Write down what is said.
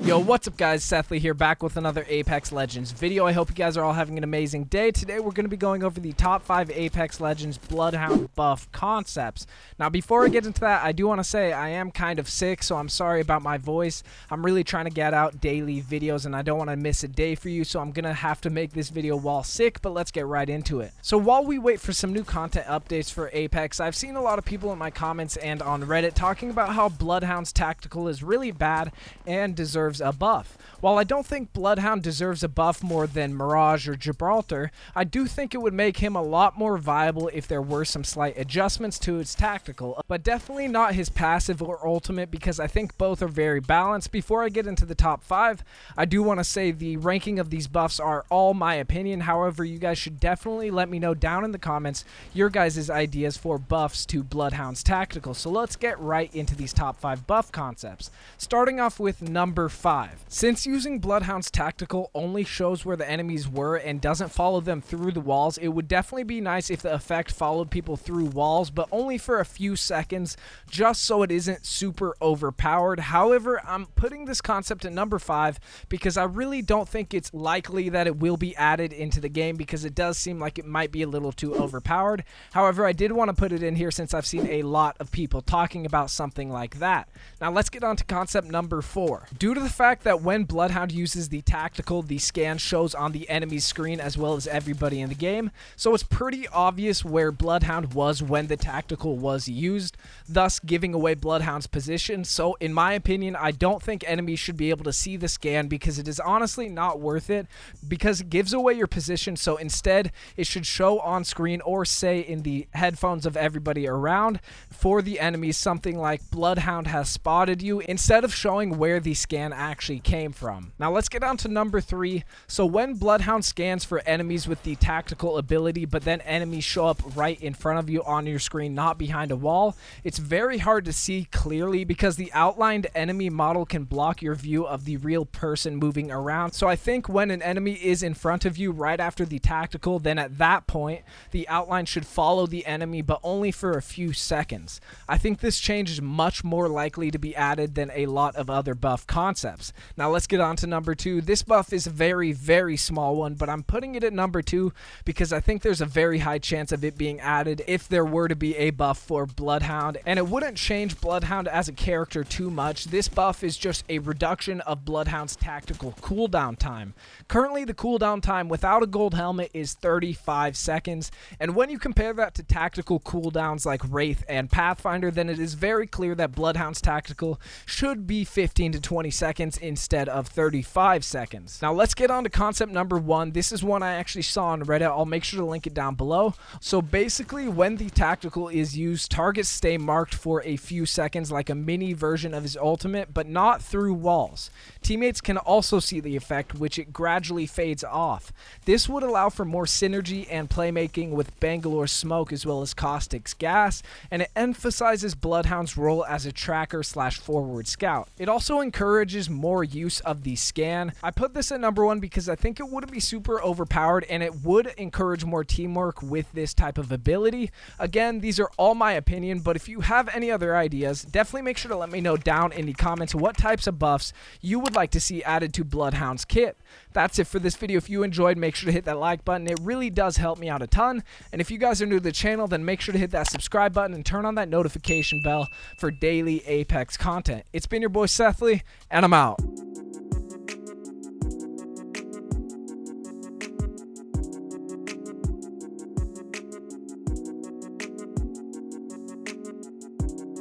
Yo, what's up guys, Sethly here, back with another Apex Legends video. I hope you guys are all having an amazing day. Today we're going to be going over the top 5 Apex Legends Bloodhound buff concepts. Now before I get into that, I do want to say I am kind of sick, so I'm sorry about my voice. I'm really trying to get out daily videos and I don't want to miss a day for you, so I'm going to have to make this video while sick, but let's get right into it. So while we wait for some new content updates for Apex, I've seen a lot of people in my comments and on Reddit talking about how Bloodhound's tactical is really bad and deserves a buff. While I don't think Bloodhound deserves a buff more than Mirage or Gibraltar, I do think it would make him a lot more viable if there were some slight adjustments to his tactical, but definitely not his passive or ultimate, because I think both are very balanced. Before I get into the top 5, I do want to say the ranking of these buffs are all my opinion. However, you guys should definitely let me know down in the comments your guys' ideas for buffs to Bloodhound's tactical. So let's get right into these top 5 buff concepts. Starting off with number 5. Since using Bloodhound's tactical only shows where the enemies were and doesn't follow them through the walls, it would definitely be nice if the effect followed people through walls, but only for a few seconds, just so it isn't super overpowered. However, I'm putting this concept at number 5 because I really don't think it's likely that it will be added into the game, because it does seem like it might be a little too overpowered. However, I did want to put it in here since I've seen a lot of people talking about something like that. Now let's get on to concept number 4. Due to the fact that when Bloodhound uses the tactical, the scan shows on the enemy's screen as well as everybody in the game, so it's pretty obvious where Bloodhound was when the tactical was used, thus giving away Bloodhound's position. So in my opinion, I don't think enemies should be able to see the scan, because it is honestly not worth it, because it gives away your position. So instead it should show on screen, or say in the headphones of everybody around, for the enemies something like Bloodhound has spotted you, instead of showing where the scan actually came from. Now let's get on to number 3. So when Bloodhound scans for enemies with the tactical ability, but then enemies show up right in front of you on your screen, not behind a wall, it's very hard to see clearly because the outlined enemy model can block your view of the real person moving around. So I think when an enemy is in front of you right after the tactical, then at that point the outline should follow the enemy, but only for a few seconds. I think this change is much more likely to be added than a lot of other buff concepts. Now let's get on to number 2. This buff is a very small one, but I'm putting it at number 2 because I think there's a very high chance of it being added if there were to be a buff for Bloodhound, and it wouldn't change Bloodhound as a character too much. This buff is just a reduction of Bloodhound's tactical cooldown time. Currently the cooldown time without a gold helmet is 35 seconds, and when you compare that to tactical cooldowns like Wraith and Pathfinder, then it is very clear that Bloodhound's tactical should be 15 to 20 seconds instead of 35 seconds. Now let's get on to concept number 1. This is one I actually saw on Reddit. I'll make sure to link it down below. So basically, when the tactical is used, targets stay marked for a few seconds like a mini version of his ultimate, but not through walls. Teammates can also see the effect, which it gradually fades off. This would allow for more synergy and playmaking with Bangalore's smoke as well as Caustic's gas, and it emphasizes Bloodhound's role as a tracker / forward scout. It also encourages more use of the scan. I put this at number 1 because I think it wouldn't be super overpowered, and it would encourage more teamwork with this type of ability. Again, these are all my opinion, but if you have any other ideas, definitely make sure to let me know down in the comments what types of buffs you would like to see added to Bloodhound's kit. That's it for this video. If you enjoyed, make sure to hit that like button. It really does help me out a ton. And if you guys are new to the channel, then make sure to hit that subscribe button and turn on that notification bell for daily Apex content. It's been your boy Sethly, and I'm out.